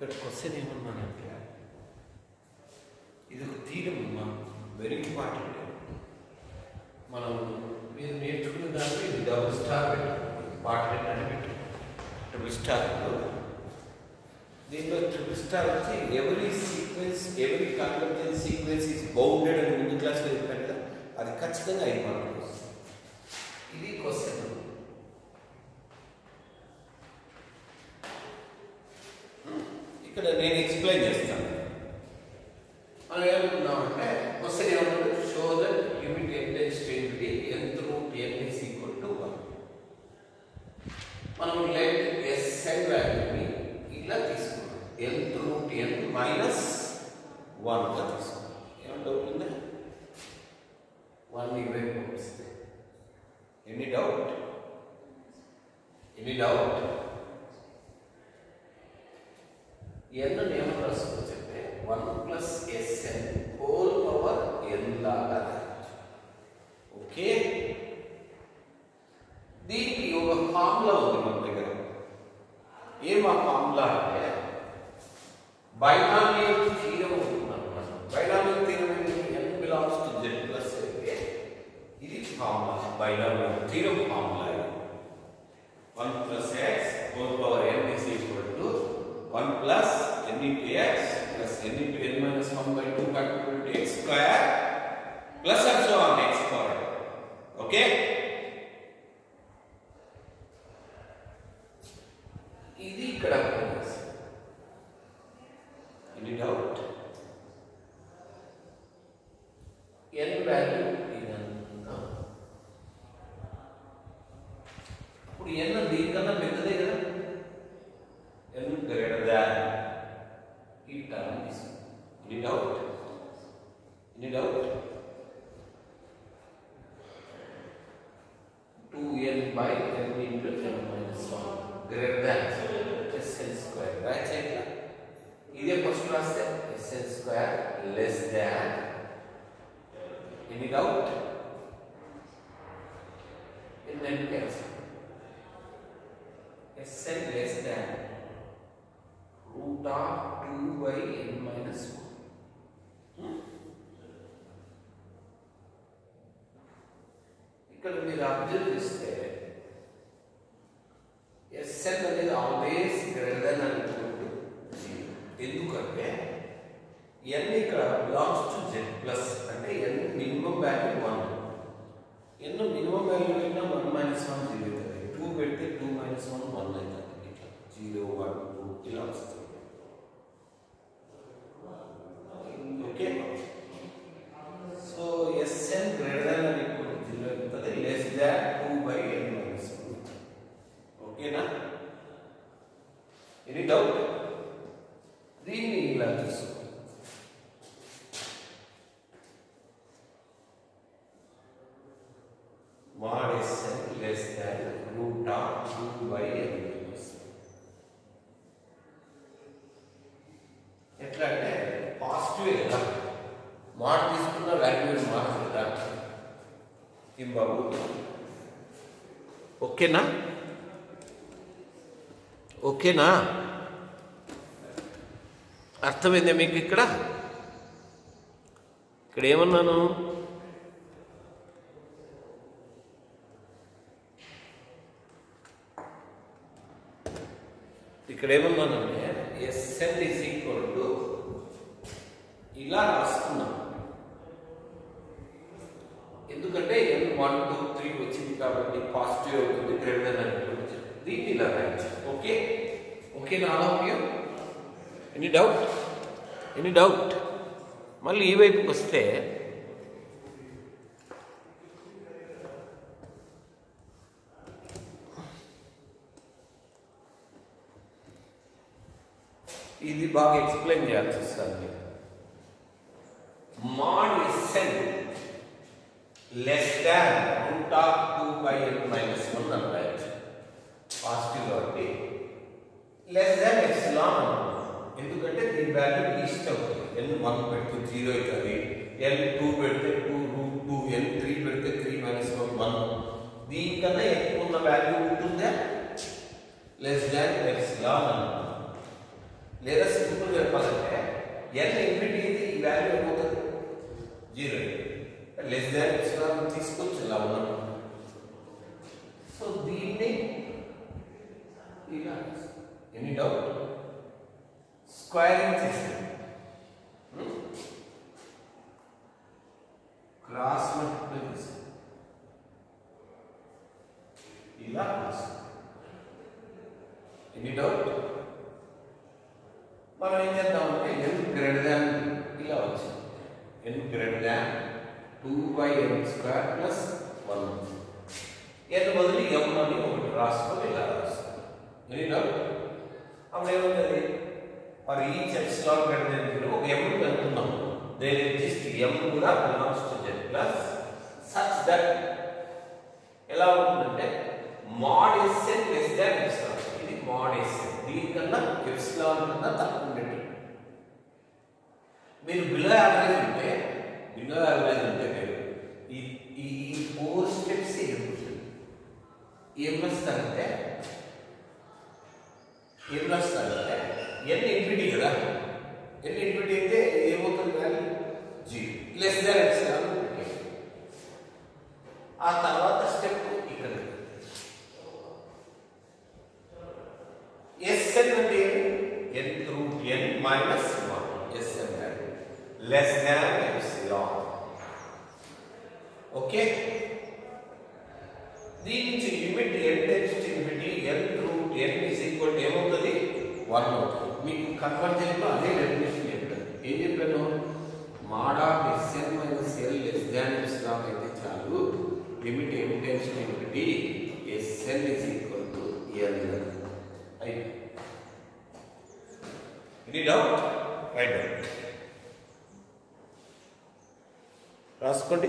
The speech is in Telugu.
ఇక్కడ క్వశ్చన్ ఏమన్నానంటే ఇది ఒక థీరం అమ్మా, వెరీ ఇంపార్టెంట్. మనం మీరు నేర్చుకున్న దాంట్లో ఇది డబుల్ స్టార్ పెట్టు, ఇంపార్టెంట్ అని పెట్టు. ట్రిపుల్ స్టార్ దీనిలో ట్రిపుల్ స్టార్ వచ్చి every sequence, every convergence sequence is bounded అని ముందు క్లాస్లో చెప్పాను కదా, అది ఖచ్చితంగా ఇంపార్టెంట్ వస్తుంది. ఇది క్వశ్చన్. ఇక్కడ నేను ఎక్స్ప్లెయిన్ చేస్తాను. మనం ఏమనుకున్నామంటే క్వశ్చన్ ఏమన్నా show that limit n tends to infinity n through n is equal to 1. మనం లెట్ Sn వాల్యూని ఇలా తీసుకున్నాం, n త్రూ n మైనస్ 1 గా తీసుకున్నాం. ఏమైనా డౌట్ ఉందా? 1 ఇవైపు పంపిస్తే any doubt? Any doubt? n ఏమని రాసుకోవచ్చు అంటే 1 plus Sn whole power n లాగా రాయొచ్చు. ఓకే, దీనికి ఒక ఫార్ములా ఉంది మన దగ్గర. ఏం ఆ ఫార్ములా అంటే బైనామియల్ థీరం ఉంటుందన్నమాట. బైనామియల్ థీరం ఏంటి? n belongs to z plus అయితే ఇది formula, binomial theorem formula. 1 plus x whole power n is equal to 1 plus n into x plus n into n minus 1 by 2 factorial into x square plus and so on x power. Okay? ఇది ఇక్కడ any doubt? n వాల్యూ ఇదంతా. ఇప్పుడు n దీనికన్నా పెద్దదే కదా, n greater than ఈ term is. Any doubt? Any doubt? 2n by n into n minus 1 greater than Sn square. Right side la ఇదే ఫస్ట్ రాస్తే Sn square less than. Any doubt? n cancel. Sn less than root of 2 by n minus 1. ఇక్కడ మీరు అబ్జర్వ్ చేస్తే Sn అనేది always greater than or equal to 0. ఎందుకంటే n ఇక్కడ బిలాంగ్స్ టు z ప్లస్ అంటే n minimum value 1. n minimum value అయినా 1 minus 1 0 అవుతుంది. 2 పెడితే 2 minus 1 1 అవుతుంది. ఇట్లా 0 1 2 ఇలా వస్తుంది. Okay, so Sn greater than or equal to 0 అవుతుంది, less than 2 by n minus 1. ఓకేనా? Any doubt? దీన్ని ఇలా తీసుకో. mod Sn less than root of 2 by n minus 1. ఎట్లా అంటే పాజిటివ్ కదా, mod తీసుకున్న వాల్యూ మార్చు కదా ఏం బాబు. ఓకేనా? ఓకేనా? అర్థమైందా మీకు? ఇక్కడ ఇక్కడ ఏమన్నాను? ఇక్కడ ఏమన్నానంటే Sn ఈజ్ ఈక్వల్ టు ఇలా రాస్తున్నాం. ఎందుకంటే n 1 2 3 వచ్చింది కాబట్టి పాజిటివ్ అవుతుంది, గ్రేటర్ దెన్ అని దీన్ని ఇలా రాయొచ్చు. ఓకే, ఓకేనా all of you? Any doubt? Any doubt? మళ్ళీ ఈ వైపుకి వస్తే ఇది బాగా ఎక్స్ప్లెయిన్ చేయాల్సి వస్తుంది. mod Sn less than root of 2 by n minus 1 అని రాయొచ్చు. పాజిటివ్ కాబట్టి లెస్ దాన్ ఎప్సిలాన్ అనుకుంటాం. ఎందుకంటే దీని వాల్యూ ఈస్ట్ అవుతుంది. n 1 పెడితే 0 అవుతుంది, n 2 పెడితే 2 రూట్ 2, n 3 పెడితే 3 minus 1 1. దీనికన్నా ఎక్కువ ఉన్న వాల్యూ ఉంటుందా? లెస్ దాన్ ఎప్సిలాన్ అనుకుంటాం. లేదా సింపుల్ చెప్పాలంటే n ఇన్ఫినిటీ అయితే ఈ వాల్యూ ఏమవుతుంది 0 లెస్ దాన్ ఎప్సిలాన్ తీసుకోవచ్చు ఇలా ఉన్నప్పుడు. సో దీన్ని ఇలా ఎనీ డౌట్ స్క్వేరింగ్ చేస్తాం, క్రాస్ మల్టిప్లై చేస్తాం ఇలా వస్తుంది. Any doubt? మనం ఏం చేద్దామంటే n గ్రేటర్ దాన్ ఇలా వచ్చింది, n greater than 2/n² + 1 n బదులు m అని ఒకటి రాసుకొని ఇలా రాస్తాం. Any doubt? అప్పుడు ఏమవుతుంది, for each epsilon greater than 0 ఒక m కనుక్కున్నాం, దేర్ ఎగ్జిస్ట్ m కూడా belongs to z plus such that ఎలా ఉంటుందంటే mod Sn less than epsilon. ఇది mod Sn, దీనికన్నా ఎప్సిలాన్ కన్నా తక్కువ ఉండేది. మీరు బిలో యావరేజ్ ఉంటే మీరు ఈ 4 స్టెప్స్ ఏం రాస్తారంటే n ఇన్ఫినిటీ కదా, n ఇన్ఫినిటీ అయితే ఏమవుతుంది వాల్యూ 0 లెస్ దాన్ ఎప్సిలాన్. ఆ తర్వాత స్టెప్ ఇక్కడ Sn అంటే n through n minus 1 Sn less than epsilon. Okay, దీని నుంచి limit n tends to infinity n through n is equal to ఏమవుతుంది 1 అవుతుంది. మీకు కన్వర్జెంట్ లో అదే డెఫినేషన్ చెప్పాను. ఏం చెప్పాను? mod of Sn minus l less than epsilon అయితే చాలు, limit n tends to infinity Sn is equal to l. Any doubt? Right. రాసుకోండి.